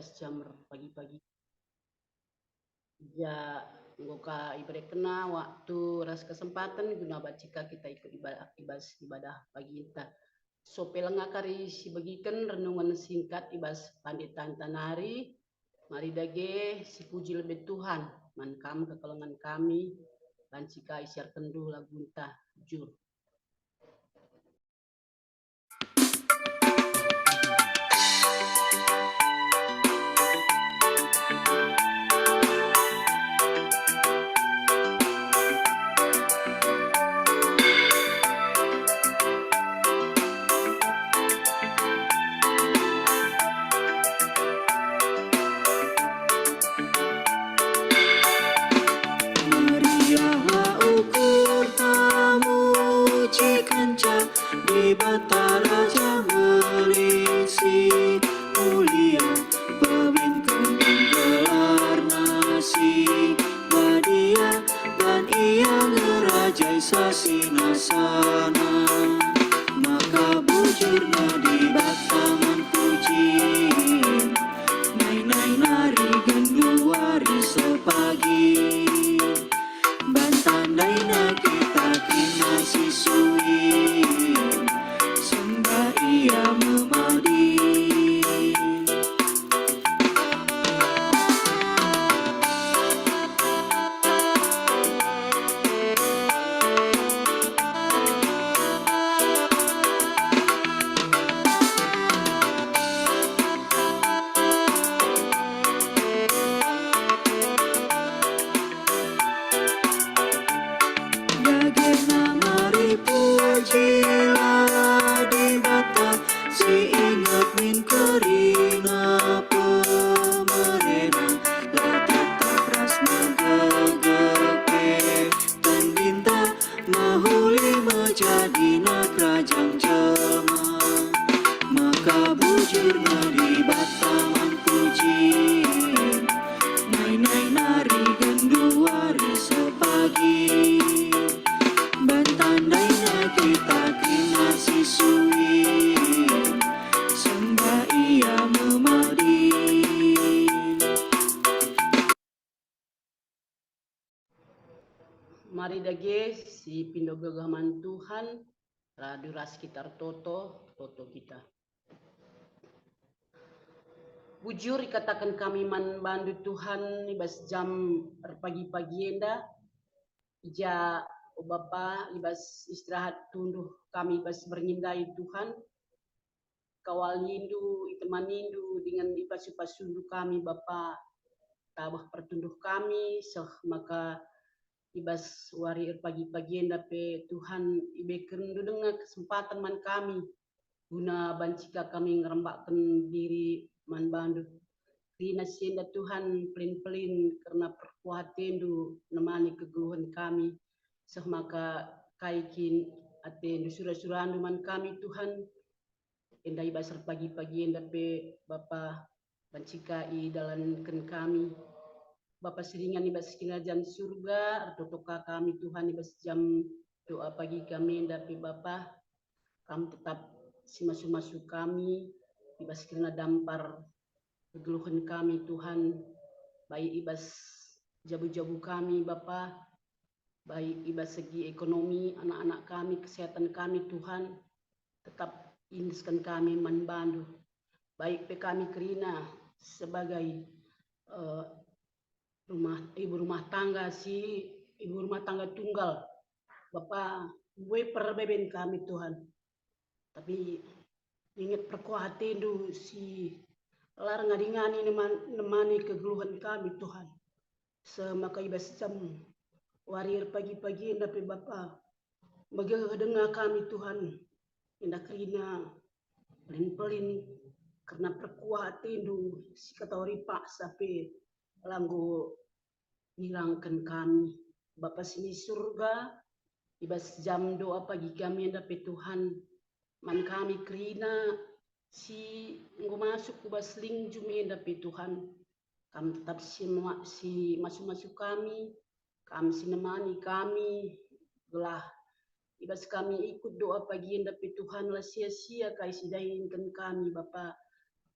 jam pagi-pagi ya ngoka ibadah kena waktu ras kesempatan guna bacika kita ikut ibadah pagi kita so pelanga kari si bagikan renungan singkat ibas panditan tanari mari dage si puji lebih Tuhan man kam kekelengan kami bancika isyar kendu lagunta jur. Di batara jamelisi mulia pemimpin gelar nasi badia dan ia ngerajai sasinasana maka bujurna di bataman puji nai nari genduari sepagi bantandai na kita kina sisui sembah ia memadi Dagena mari pujilah di bata si ingat min kerina pemerena lah tetap rasna gegepe dan binta mahuli menjadi kerajaan jema maka bujurna di bataman puji nai nari genduari sepagi bantandai na kita kina sisui sembah ia memadi. Mari dage si pindo gagaman Tuhan raduras sekitar toto kita. Bujur katakan kami man bandu Tuhan ibas jam pagi-pagi enda ija Bapa ibas istirahat tunduh kami ibas bernyindai Tuhan kawal nindu iteman nindu dengan ibas sundu kami Bapa tabah pertunduh kami seh maka ibas wari pagi-pagi enda pe Tuhan ibeken dengar kesempatan man kami guna bancika kami ngerembakkan diri man bandu Rina sienda Tuhan pelin-pelin karena perkuatendu nemani kegeluhan kami seh maka kaikin atendu surah-surahandu man kami Tuhan enda ibasar pagi-pagi enda pe Bapa bancika i dalankan kami Bapa seringan ibas kerajaan surga artotoka kami Tuhan ibas jam doa pagi kami enda pe Bapa kami tetap si masuk-masuk kami ibas kena dampar kegeluhan kami Tuhan baik ibas jabu-jabu kami Bapa baik ibas segi ekonomi anak-anak kami kesehatan kami Tuhan tetap indeskan kami manbandu baik pe kami kerina sebagai ibu rumah tangga tunggal Bapa gue perbeben kami Tuhan tapi ingat perkuatendu si lar ngadingani nemani kegeluhan kami Tuhan semaka ibas jam warir pagi-pagi indah pe Bapa dengar kami Tuhan indah kerina pelin-pelin karena perkuatendu si katori pak sape langgo hilangkan kami Bapa sini surga ibas jam doa pagi kami indah pe Tuhan man kami kerina si nggo masuk kubas ling jumenda pe Tuhan kami tetap si masuk-masuk kami si nemani kami gelah ibas kami ikut doa pagi enda pe Tuhan lah sia-sia kai sidainkan kami Bapa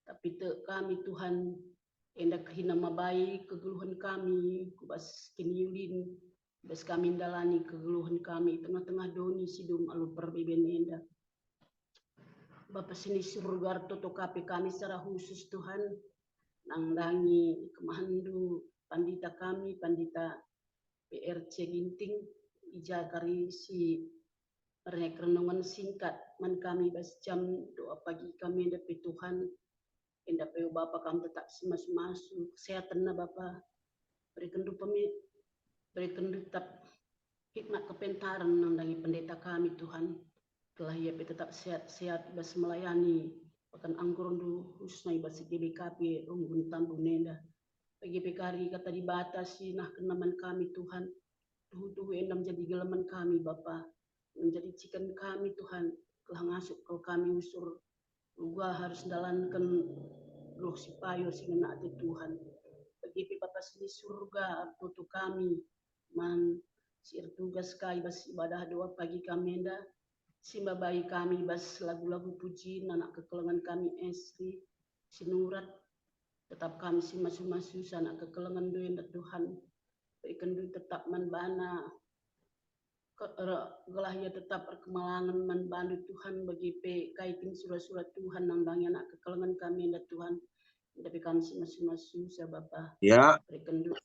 Tapi te kami Tuhan, endak hina mabai kegeluhan kami, kubas kiniulin, bas kami dalani kegeluhan kami, tengah-tengah doni sidum alu perbeben enda. Bapa sini surga toto kape kami secara khusus Tuhan, nangdangi kemahandu pandita kami, pandita PRC Ginting, ija kari si renungan singkat man kami bas jam doa pagi kami dapat Tuhan, dapat Bapa kami tetap semas-masu kesehatan na Bapa, berikan tetap hikmat kepentaran nangdangi pendeta kami Tuhan, telah ia tetap sehat-sehat bas melayani bahkan anggur du khususnya bas GBKP Runggun Tambun Nenda. Bagi PKRI kata dibatasi nah kenaman kami Tuhan, tuhu endam jadi gelaman kami Bapa, menjadi cikan kami Tuhan, telah ngasuk kalau kami usur, gua harus dalankan loh si payo si ngenate Tuhan. Bagi Bapa sini surga tutu kami, man sir tugas kai bas ibadah doa pagi kami enda, simba bayi kami bas lagu-lagu puji, anak kekelengan kami Esri, sinurat, tetap kami si masu-masu sana kekelengan doa Tuhan, berikan doa tetap manbana, gelah ia tetap perkemalangan manbandu Tuhan bagi kaiting surat-surat Tuhan nangdangi anak kekelengan kami enda Tuhan, tapi kami si masu-masu sa Bapa, Ya. berikan doa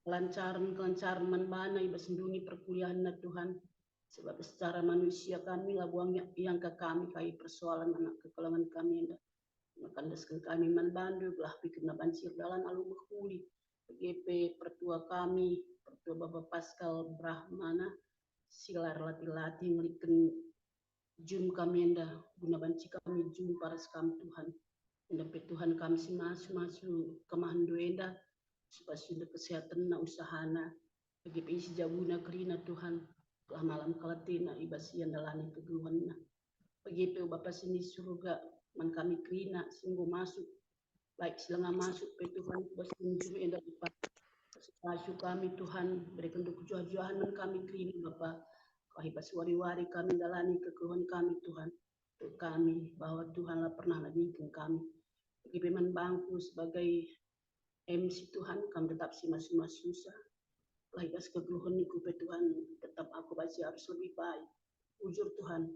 kelancaran manbana iba senduni perkuliahan na Tuhan, sebab secara manusia kami labuang yang ke kami kai persoalan anak kekelengan kami enda. Makandaskan kami manbandu belah pikir na bancir dalan alu menghuli PGP pertua kami, pertua Bapak Pascal Brahmana, silar lati-lati ngelikan jum kami enda, guna banci kami jum paras kami Tuhan. Enda Tuhan kami si masu kemahandu enda, supaya sudah kesehatan na usahana, PGP isi jabuna kerina Tuhan, telah malam kalatina ibasian dalani kegeluhan na. PGP Bapak sini surga, man kami kerina singgo masuk, baik selengah masuk pe Tuhan bas kunjung enda Bapak, masuk kami Tuhan, berikan kejuahan man kami kerina Bapak, kahibas wari-wari kami dalani kekeluhan kami Tuhan, untuk kami bahwa Tuhanlah pernah nadikin kami, PGP man bangku sebagai MC Tuhan, kami tetap si masu-masu susah, lahibas kekeluhan niku pe Tuhan, tetap aku pasti harus lebih baik, ujur Tuhan,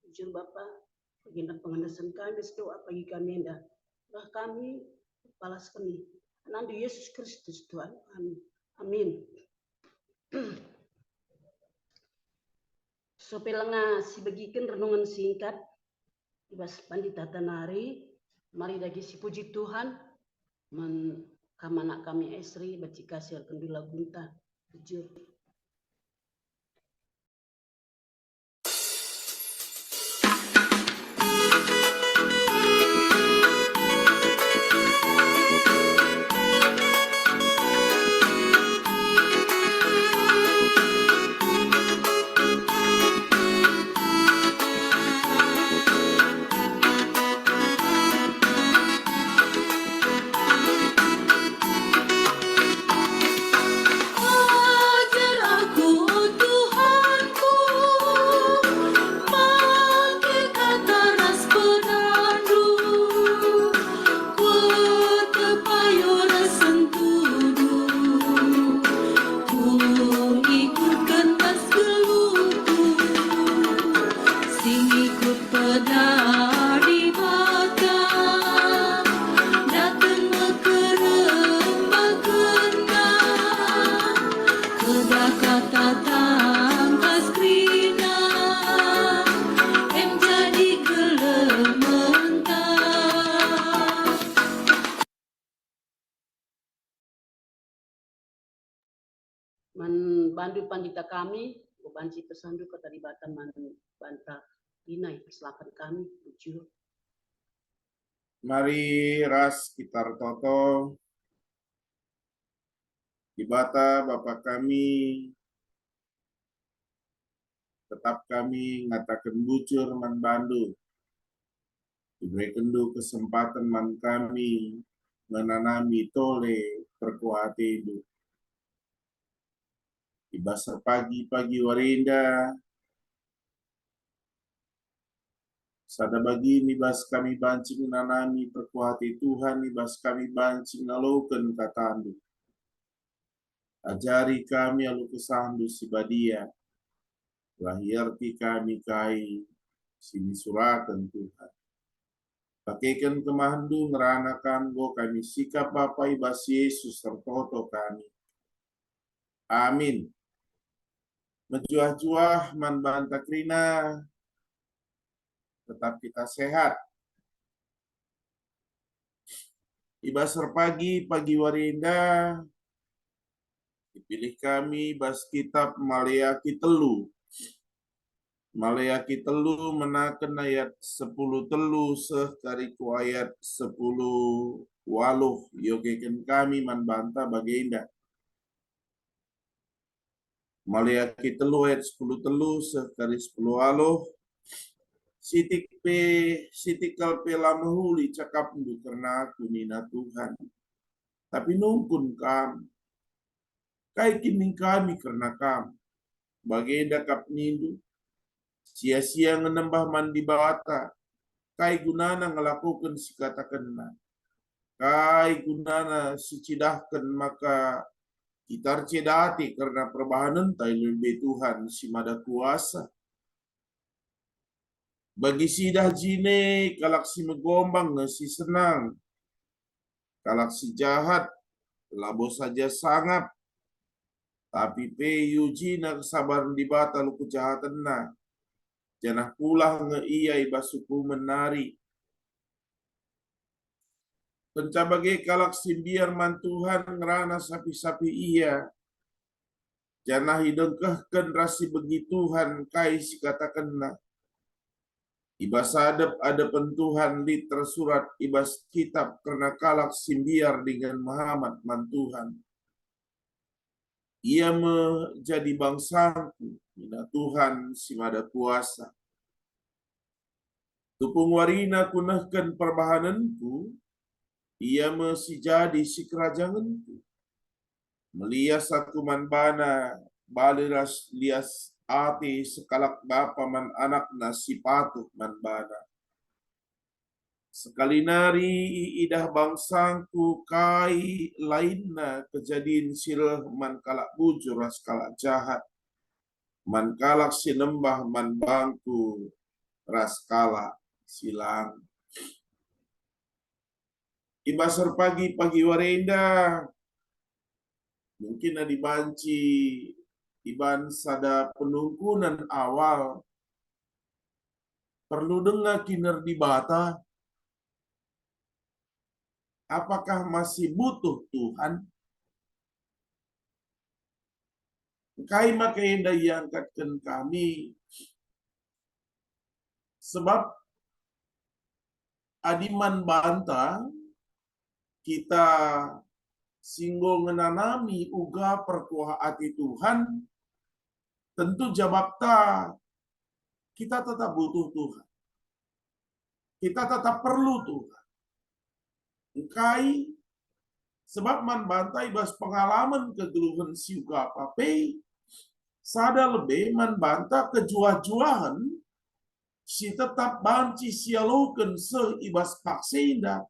ujur Bapak, baginda pengandasan kami doa pagi kami enda, bah kami balas kami, nanti Yesus Kristus Tuhan, amin, amin. So pelanga si bagikan renungan singkat, ibas pandita tanari, mari lagi si puji Tuhan, man kamanak kami Esri, baci kasih kendula gunta, ujur. Bandu pandita kami, banci pesandu keterlibatan man bantah dinai persilakan kami, ujur. Mari ras kita toto, ibata Bapak kami, tetap kami ngatakan bujur man bandu, diberikan kesempatan man kami menanami tole perkuat hidup. Ibasar pagi-pagi warinda, Sada bagi nibas kami bancing nanami perkuati Tuhan nibas kami bancing ngaloken katandu. Ajari kami alu kesandu si badia. Lahirti kami kai sini surakan Tuhan. Pakaikan kemahandu ngeranakan go kami sikap Bapa ibas Yesus tertoto kami. Amin. Menjuah-juah man bantakrina tetap kita sehat. Ibas pagi warinda dipilih kami bas kitab Maleaki telu. Maleaki telu menaken ayat 10 telu sekariku ayat 10 waluh yogeken kami man banta bagenda. Maleaki telu ayat 10 telu sekari 10 waluh sitikal pe lamahuli cakap ndu karena aku nina Tuhan. Tapi nungkun kami. Kai kining kami karena kami. Bagenda kap nindu. Sia-sia ngenembah mandi bata. Kai gunana ngelakukan si katakanna. Kai gunana si cidahkan maka kitar cedati karena perbahanan tai lebih Tuhan si mada kuasa. Bagi sidah jine kalak si megombang si senang. Kalak si jahat labo saja sangat. Tapi pe yujina kesabaran di bata lu kejahatan na. Janah pulah nge iya ibasuku menari. Pencabagai kalak simbiar man Tuhan ngerana sapi-sapi iya. Janah hidengkahkan rasi begi Tuhan kai si katakan na. Ibas adep Tuhan di tersurat ibas kitab karena kalak simbiar dengan Muhammad man Tuhan. Ia menjadi bangsaku, mina Tuhan si mada kuasa. Tupung warina kunahkan perbahananku, ia mesti jadi si kerajanganku. Melias satu man bana, baliras lias ati sekalak bapa man anak nasi patuh man bana. Sekali nari idah bangsangku kai lainna kejadian sirah man kalak bujur ras kalak jahat. Man kalak sinembah man bangku ras kalak silang. Ibasar pagi warenda mungkin ada dibanci iban sada penungkunan awal perlu dengar kiner di bata. Apakah masih butuh Tuhan? Kai makai indah yang angkatkan kami sebab adiman banta kita singgo ngenanami uga perkuah hati Tuhan, tentu jawabta kita tetap butuh Tuhan. Kita tetap perlu Tuhan. Kai sebab man bantai bas pengalaman kegeluhan siuga pape sada lebih man banta kejuah-juahan si tetap banci sialoken se ibas paksenda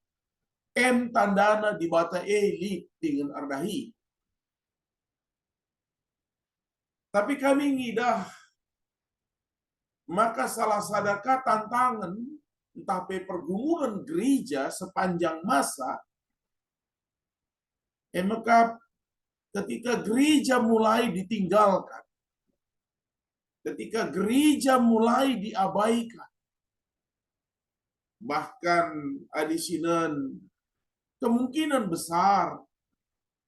tandana di bata elit dengan ardahi. Tapi kami ngidah maka salah sadaka tantangan entah pergumulan gereja sepanjang masa maka ketika gereja mulai ditinggalkan, ketika gereja mulai diabaikan, bahkan adisinan kemungkinan besar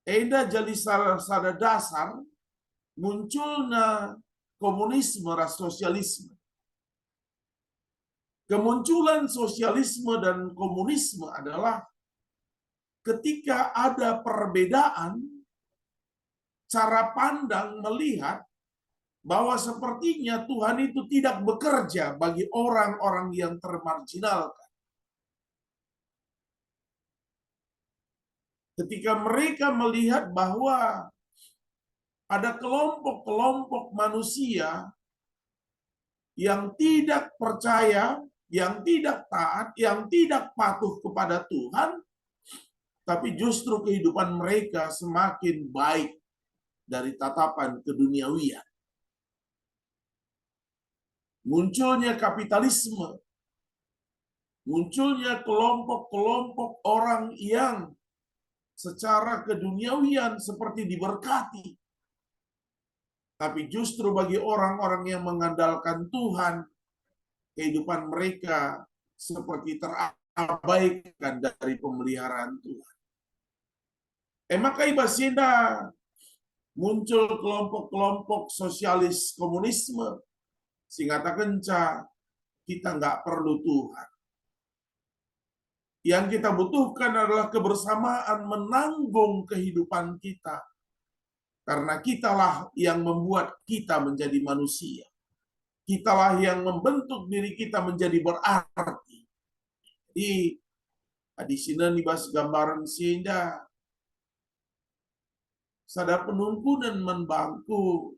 eda jadi sada dasar munculnya komunisme ras sosialisme. Kemunculan sosialisme dan komunisme adalah ketika ada perbedaan cara pandang melihat bahwa sepertinya Tuhan itu tidak bekerja bagi orang-orang yang termarginalkan. Ketika mereka melihat bahwa ada kelompok-kelompok manusia yang tidak percaya, yang tidak taat, yang tidak patuh kepada Tuhan, tapi justru kehidupan mereka semakin baik dari tatapan keduniawian. Munculnya kapitalisme, munculnya kelompok-kelompok orang yang secara keduniawian seperti diberkati. Tapi justru bagi orang-orang yang mengandalkan Tuhan, kehidupan mereka seperti terabaikan dari pemeliharaan Tuhan. Maka ibasenda muncul kelompok-kelompok sosialis komunisme, sehingga tak kenca kita nggak perlu Tuhan. Yang kita butuhkan adalah kebersamaan menanggung kehidupan kita. Karena kitalah yang membuat kita menjadi manusia. Kitalah yang membentuk diri kita menjadi berarti. Jadi, di sini nibas gambaran sehingga sada penungkunan membangku.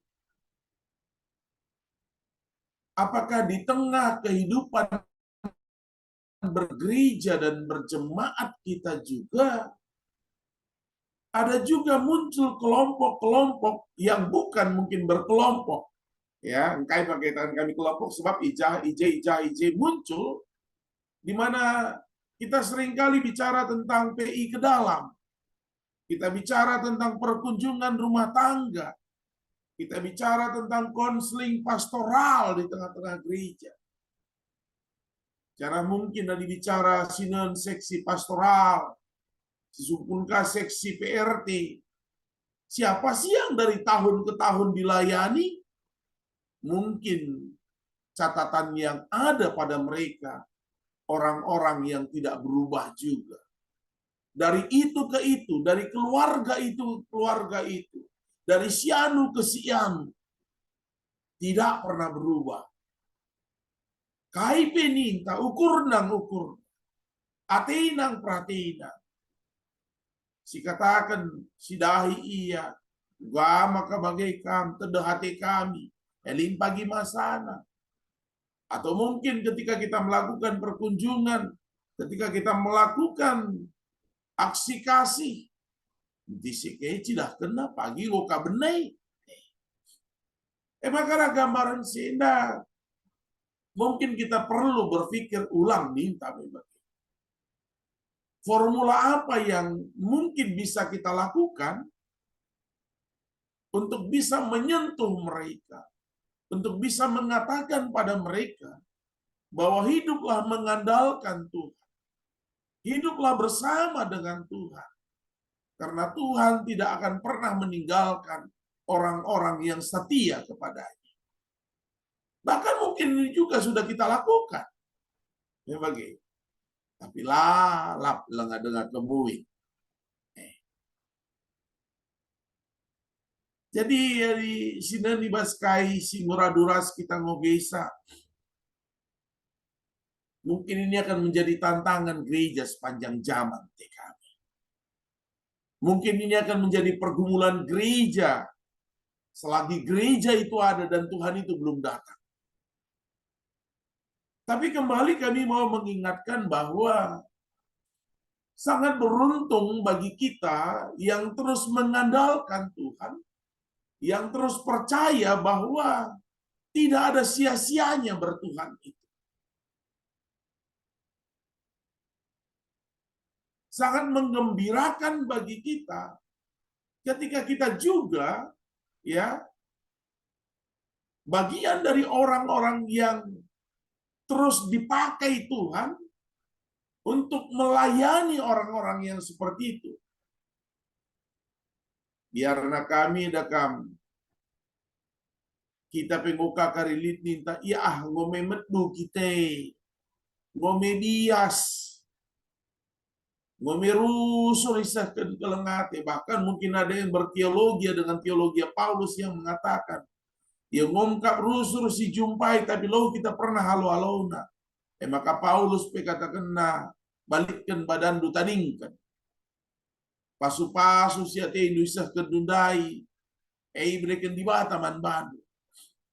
Apakah di tengah kehidupan bergereja dan berjemaat kita juga ada juga muncul kelompok-kelompok yang bukan mungkin berkelompok. Ya, engkai pakai tangan kami kelompok sebab ijah muncul di mana kita seringkali bicara tentang PI ke dalam. Kita bicara tentang perkunjungan rumah tangga. Kita bicara tentang konseling pastoral di tengah-tengah gereja. Cara mungkin ada bicara sinon seksi pastoral, sisumpulkan seksi PRT. Siapa sih yang dari tahun ke tahun dilayani? Mungkin catatan yang ada pada mereka, orang-orang yang tidak berubah juga. Dari itu ke itu, dari keluarga itu ke keluarga itu, dari sianu ke sianu, tidak pernah berubah. Kai peninta, ukur nang ukur, atinang pratinang. Si katakan, si dahi iya, gua maka bagaikan tedahati kami, elim pagi masana. Atau mungkin ketika kita melakukan perkunjungan, ketika kita melakukan aksi kasih, di sikeci dah kena pagi loka benai. Maka gambaran senda, mungkin kita perlu berpikir ulang nih, tapi formula apa yang mungkin bisa kita lakukan untuk bisa menyentuh mereka, untuk bisa mengatakan pada mereka bahwa hiduplah mengandalkan Tuhan, hiduplah bersama dengan Tuhan, karena Tuhan tidak akan pernah meninggalkan orang-orang yang setia kepadanya. Bahkan mungkin ini juga sudah kita lakukan, ya bagi. Tapi lap lengah dengar kemuin. Jadi di sini di Baskai Singuraduras kita ngobesa. Mungkin ini akan menjadi tantangan gereja sepanjang zaman TKB. Mungkin ini akan menjadi pergumulan gereja selagi gereja itu ada dan Tuhan itu belum datang. Tapi kembali kami mau mengingatkan bahwa sangat beruntung bagi kita yang terus mengandalkan Tuhan, yang terus percaya bahwa tidak ada sia-sianya bertuhan itu. Sangat menggembirakan bagi kita ketika kita juga ya bagian dari orang-orang yang terus dipakai Tuhan untuk melayani orang-orang yang seperti itu. Biarna kami dakam kita penguka karilit ninta iya ngome meddu kita ngome bias ngome rusul isahkan kelengate. Bahkan mungkin ada yang berteologi dengan teologi Paulus yang mengatakan ya ngomkap rusur si jumpai tapi lo kita pernah halo-halona. Maka Paulus katakan na balikkan badan du taningkan. Pasu-pasu siate Indonesia kedundai. Berikan di bataman badu.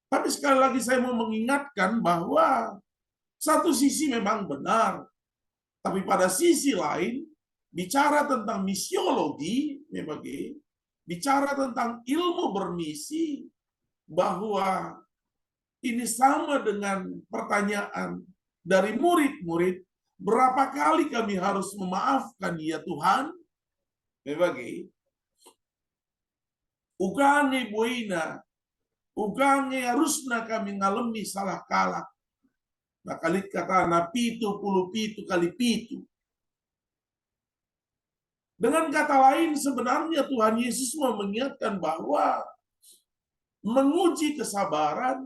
Tapi sekali lagi saya mau mengingatkan bahwa Satu sisi memang benar, tapi pada sisi lain, bicara tentang misiologi, bicara tentang ilmu bermisi, bahwa ini sama dengan pertanyaan dari murid-murid, berapa kali kami harus memaafkan ya Tuhan? Ugange buina, ugange harusna kami ngalami salah kalah. Nah, kali kata na pitu kali pitu. Dengan kata lain, sebenarnya Tuhan Yesus mau mengingatkan bahwa menguji kesabaran,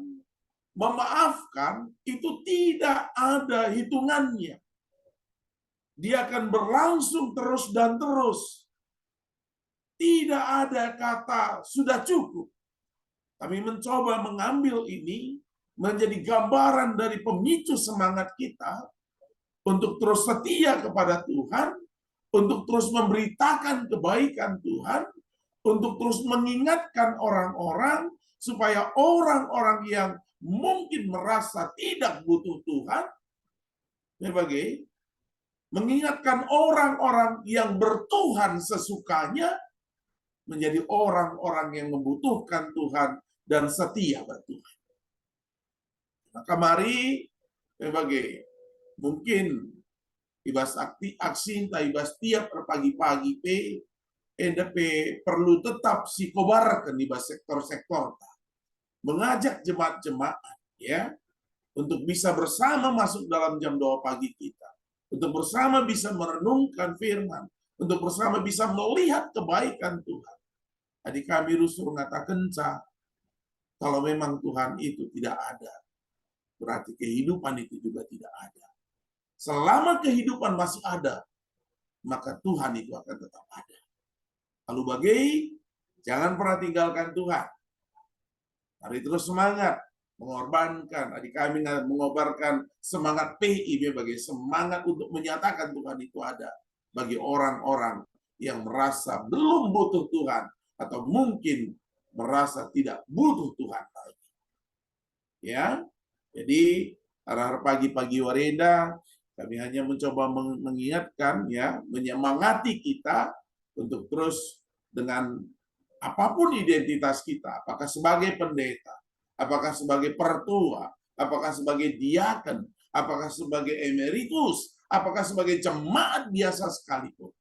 memaafkan, itu tidak ada hitungannya. Dia akan berlangsung terus dan terus. Tidak ada kata sudah cukup. Kami mencoba mengambil ini menjadi gambaran dari pemicu semangat kita untuk terus setia kepada Tuhan, untuk terus memberitakan kebaikan Tuhan, untuk terus mengingatkan orang-orang supaya orang-orang yang mungkin merasa tidak butuh Tuhan, mengingatkan orang-orang yang bertuhan sesukanya menjadi orang-orang yang membutuhkan Tuhan dan setia bertuhan. Maka mari mungkin ibas aksi ibas tiap pagi-pagi perlu tetap sikobarkan ibas sektor-sektor, mengajak jemaat-jemaat ya untuk bisa bersama masuk dalam jam 2 pagi kita, untuk bersama bisa merenungkan firman, untuk bersama bisa melihat kebaikan Tuhan. Tadi kami rusuh mengatakan kalau memang Tuhan itu tidak ada, berarti kehidupan itu juga tidak ada. Selama kehidupan masih ada, maka Tuhan itu akan tetap ada. Lalu jangan pernah tinggalkan Tuhan. Mari terus semangat, mengorbankan. Adik kami mengobarkan semangat PI sebagai semangat untuk menyatakan Tuhan itu ada. Bagi orang-orang yang merasa belum butuh Tuhan, atau mungkin merasa tidak butuh Tuhan lagi. Ya, jadi arah pagi-pagi Warenda, kami hanya mencoba mengingatkan, ya, menyemangati kita untuk terus dengan apapun identitas kita, apakah sebagai pendeta, apakah sebagai pertua, apakah sebagai diaken, apakah sebagai emeritus, apakah sebagai jemaat biasa sekalipun,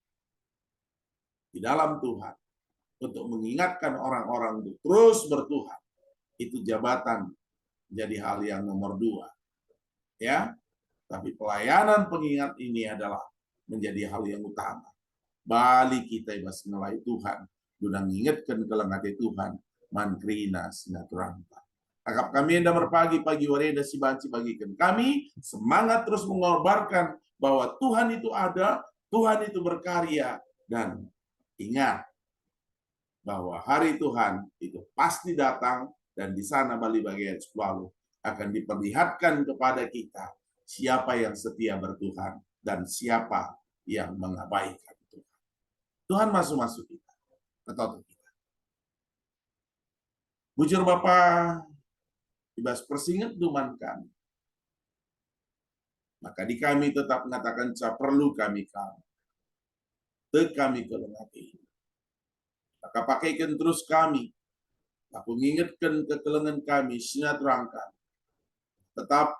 di dalam Tuhan, untuk mengingatkan orang-orang untuk terus bertuhan, itu jabatan jadi hal yang nomor 2. Ya, tapi pelayanan pengingat ini adalah menjadi hal yang utama. Balik kita ibas ngelai Tuhan, guna mengingatkan kelengate Tuhan, mankrina sinaturanta. Agap kami yang berpagi-pagi wareda si banci bagikan kami, semangat terus mengorbankan bahwa Tuhan itu ada, Tuhan itu berkarya, dan ingat bahwa hari Tuhan itu pasti datang, dan di sana Bali bagian 10 akan diperlihatkan kepada kita siapa yang setia bertuhan dan siapa yang mengabaikan Tuhan. Tuhan masuk kita, atau kita. Bujur Bapa, ibas persingat duman kami. Maka di kami tetap mengatakan perlu kami. Te kami kelengati. Maka pakaikan terus kami. Aku mengingatkan kekelengan kami, sinaturangkan. Tetap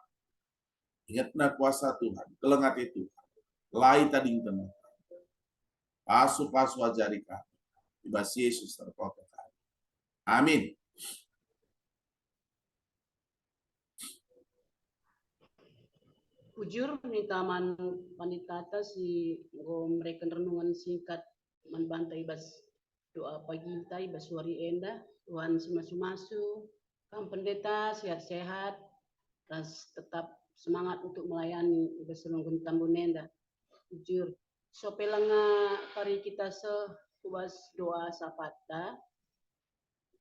ingatna kuasa Tuhan, kelengati Tuhan. Lai tading teman. Pasu-pasu ajari kami. Ibas Yesus terpotong kami. Amin. Ujur ni taman panitata si mereka renungan singkat membantai bas doa pagi tai bas wari enda Tuhan sumasu kam pendeta sehat-sehat dan tetap semangat untuk melayani bas renungan tambun enda. Ujur so pelanga kari kita bas doa sapata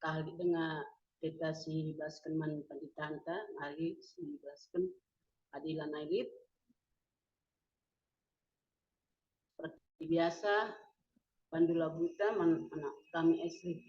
kali dengan kita si baskan man panditanta mari si baskan adilan aidit. Seperti biasa, Pandula Buta anak kami SD.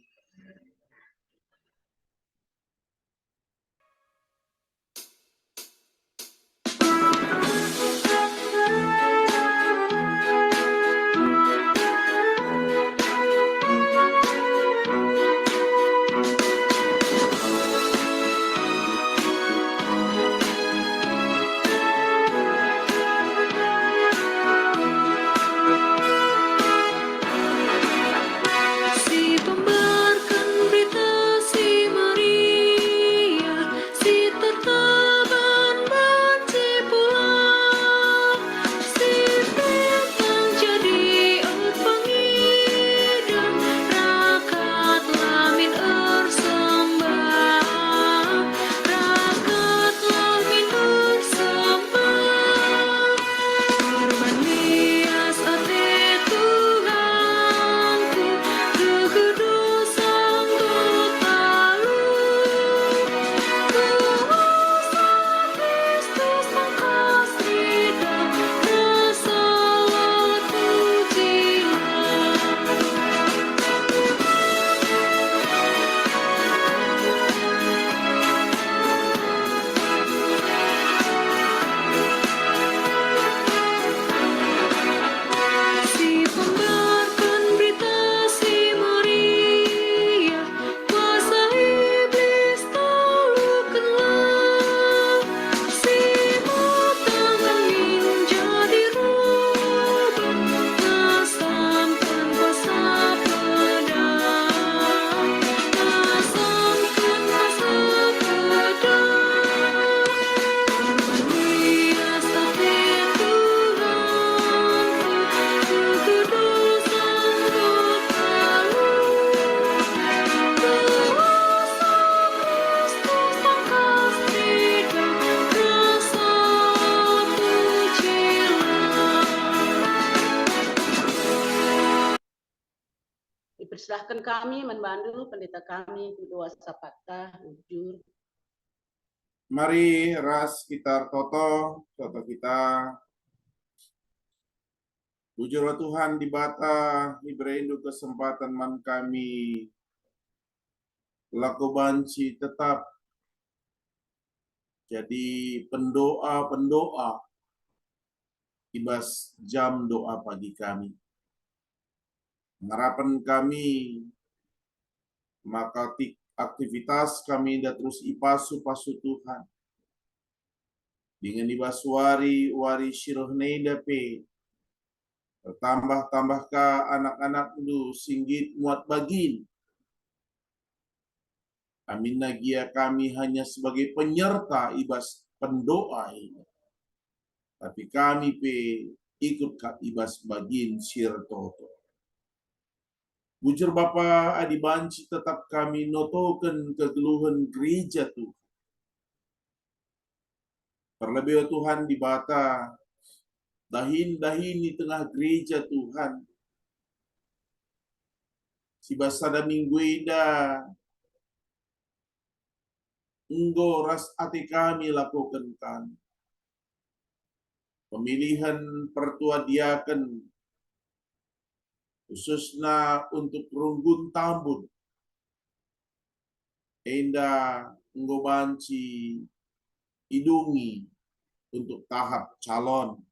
dipersilahkan kami membantu pendeta kami doa sapata ujur. Mari ras kita toto kita. Bujur Tuhan di bata, iberindu kesempatan man kami laku banci tetap jadi pendoa ibas jam doa pagi kami. Harapan kami maka aktivitas kami dah terus ipasu-pasu Tuhan. Dengan ibas wari siroh dape bertambah ka anak-anak lu singgit muat bagin. Amin nagia kami hanya sebagai penyerta ibas pendoa ini. Tapi kami ikut ka ibas bagin sir toto. Bujur Bapa adi banci tetap kami notoken kegeluhan gereja Tuhan. Terlebih Tuhan di bata dahin di tengah gereja Tuhan. Si basada minggu ida enggo ras ati kami lakukan kami. Pemilihan pertua diaken khususnya untuk runggun tambun. Enda enggo banci idungi untuk tahap calon.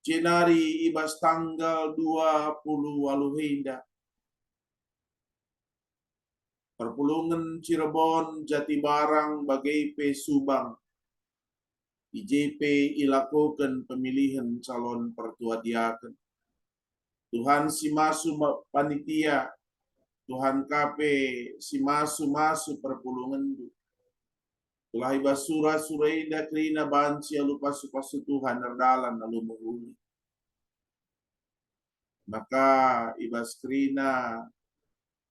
Jenari ibas tanggal 20 Waluhenda. Perpulungan Cirebon, Jatibarang, bagai Subang. IJP ilakukan pemilihan calon pertua diaken. Tuhan si masu panitia, Tuhan KP si masu perpulungan du. Tulah ibas sureda krina banci lupa pasu Tuhan nerdalan lalu menghuni. Maka ibas krina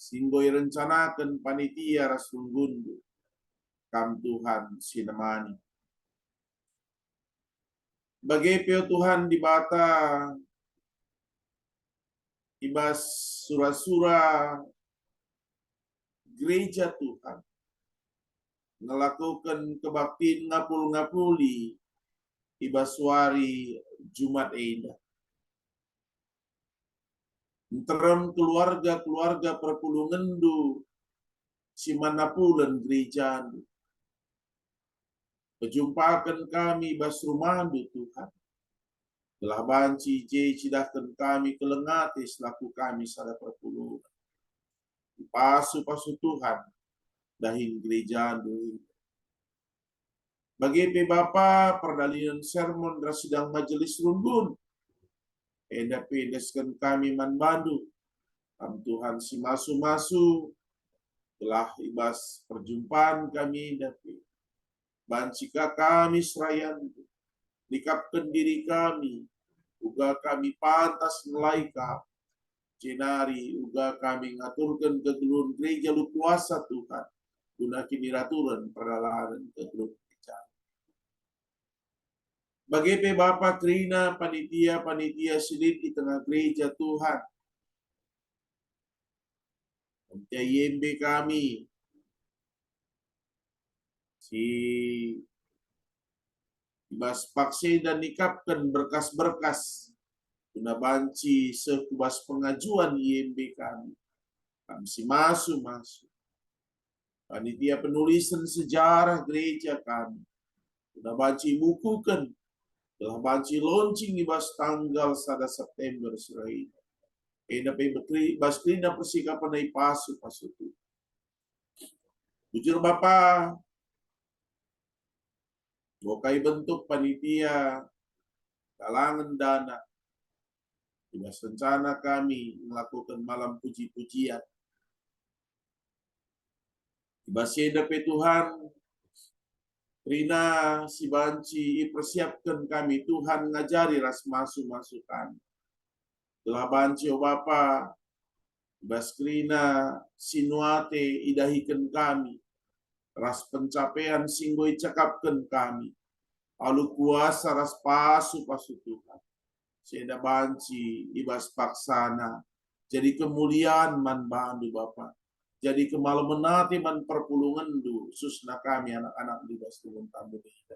singgoi rencanakan panitia rasulgundu. Kam Tuhan sinemani. Bagai peo Tuhan di bata ibas sura-sura gereja Tuhan melakukan kebaktian ngapul-ngapuli ibas wari Jumat Eda. Terem keluarga perpulungan du si manapulan gereja. Perjumpakan kami bas rumandu Tuhan. Telah banci cidahkan kami kelengati selaku kami sada perpulungan. Pasu Tuhan dahin gereja dulu. Bagi Bapa perdalian sermon rasidang majelis rundun. Enda pedeskan kami manbandu. Am Tuhan si masu telah ibas perjumpaan kami dapat. Bancika kami serayan, dikapkan diri kami, uga kami pantas melaika, cenari, uga kami ngaturkan kegeluhan gereja lu kuasa Tuhan, guna kini raturan peralahan kegeluhan gereja. Bagi Bapa Trina, panitia sidit di tengah gereja Tuhan, YMB kami, si ibas pakse dan nikapkan berkas-berkas guna banci sekubas pengajuan YMB kami. Kami si masu. Panitia penulisan sejarah gereja kami. Guna banci bukukan. Telah banci launching ibas tanggal 1 September serai. Eda bas krina persikapan ay pasu tu. Bujur Bapa, bukai bentuk panitia, kalangan dana, ibas rencana kami melakukan malam puji-pujian. Ibas sedape Tuhan, Rina si banci persiapkan kami, Tuhan ngajari ras masukan. Telah banci o Bapa, ibas krina sinuate idahikan kami, ras pencapaian singgoi cakapkan kami. Alu kuasa ras pasu Tuhan. Seda banci ibas paksana Jadi kemuliaan man bandu Bapa. Jadi kemalemenati man perpulungan du susna kami anak-anak di bas tulung tamu kita.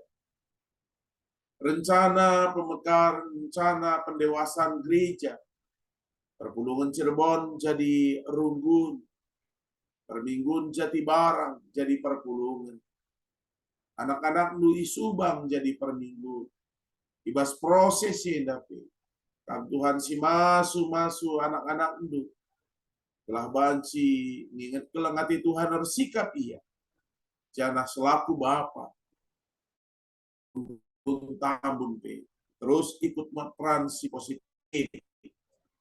Rencana pemekaran, rencana pendewasaan gereja. Perpulungan Cirebon jadi Runggun. Perminggun Jati Barang jadi perpulungan. Anak-anak lu Subang jadi perminggu. Ibas proses yang dapat. Kam Tuhan si masu anak-anak lu. Telah banci nginget kelengati Tuhan harus sikap ia. Jangan selaku Bapa. Tambun pe. Terus ikut peran si positif.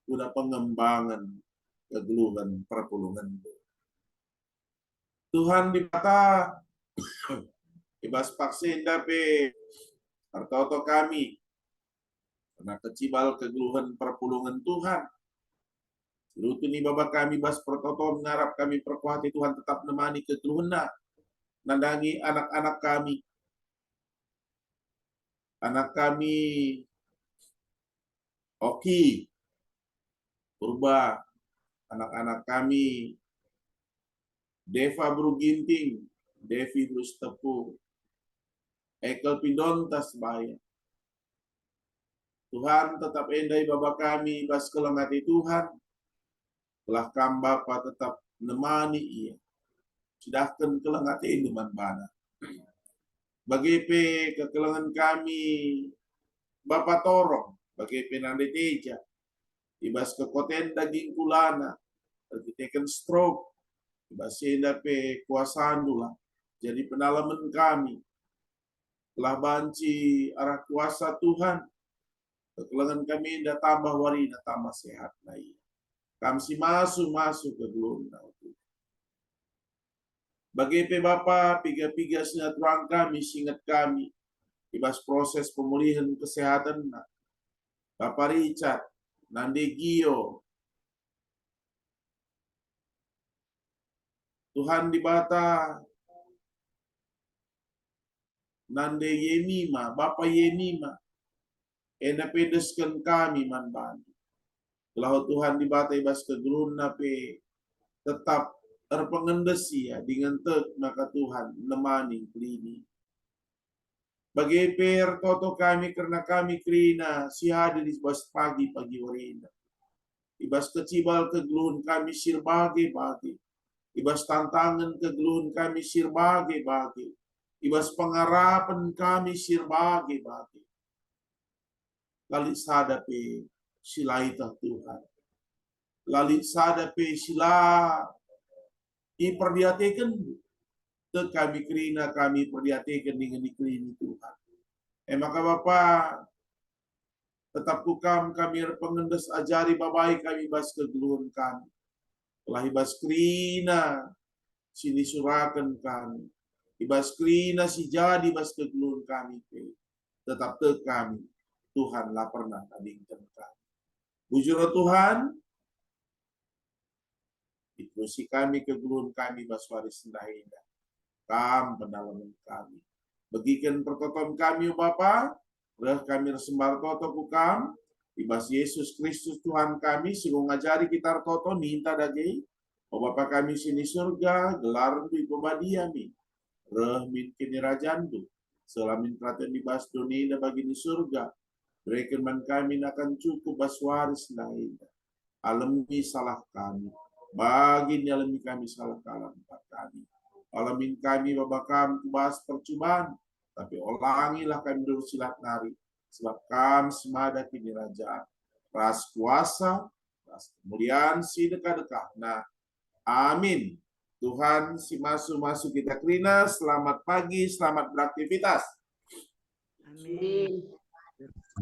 Udah pengembangan kegeluhan perpulungan. Tuhan dibata ibas vaksin dape artoto kami karena kecibal kegeluhan perpulungan Tuhan. Lutu ni baba kami bas pertoto mengarap kami perkuati Tuhan tetap nemani kegeluhan nandangi anak-anak kami. Anak kami Oki Purba, anak-anak kami Deva Bruginting, Devi Brustepu, Ekel Pindontas Baya. Tuhan tetap endai bapa kami bas kelengati Tuhan. Telah kam Bapa tetap nemani ia. Sidahkan kelengati inuman bana. Bagi pe kekelengan kami Bapa Torong, bagi penande teja. Ibas kekoten daging kulana, terkitekan stroke. Ibas senda pe kuasaan dula. Jadi penalaman kami. Telah banci arah kuasa Tuhan. Kekelengan kami dah tambah warina, tambah sehat lagi. Kami si masuk ke gelunda. Bagi pe Bapa, piga-piga sinatuang kami, singat kami. Ibas proses pemulihan kesehatan. Bapak Richard, Nande Gio. Tuhan dibata. Nande Yemima, Bapak Yemima. Ena pedeskan kami manban. Kalau Tuhan dibata ibas kegelun nape tetap terpengendesi ya dengan tek maka Tuhan nemani klini. Bagi per toto kami karena kami krina si hadir di bas pagi warina. Ibas kecibal kegelun kami sirbage bagi. Ibas tantangan kegelun kami sirbage bagi. Ibas pengarapan kami sirbage bagi. Lali sadape silaita Tuhan. Lali sadape sila iperdiatekan ke kami kerina kami perdiatekan dengan dikerini Tuhan. Maka Bapa tetap kukam kami pengendes ajari babai kami bas kegeluhan kami. Telah ibas kerina sini surakan kami. Ibas kerina si jadi bas kegeluhan kami. Tetap ke kami. Tuhanlah pernah tadingkan kami. Bujur Tuhan, ikusi kami kegeluhan kami baswaris sendahinda. Kam pendalaman kami. Bagikan pertoton kami, Bapa, reh kami resembar toto kukam, ibas Yesus Kristus Tuhan kami, singgung ngajari kita toto minta dagi, o Bapa kami sini surga, gelar di pembadiami, reh min kini rajandu, selamin praten dibas dunia bagi di surga, berikan man kami akan cukup baswaris sendahinda. Alami salah kami, bagi alami kami salah kalam kami. Alamin kami babakam kubas percobaan, tapi ulangilah kami dulu silat nari, sebab kami semada kini raja, ras kuasa, ras kemuliaan si dekat-dekat. Nah, amin. Tuhan si masuk kita kerina, selamat pagi, selamat beraktivitas. Amin.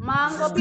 Mangga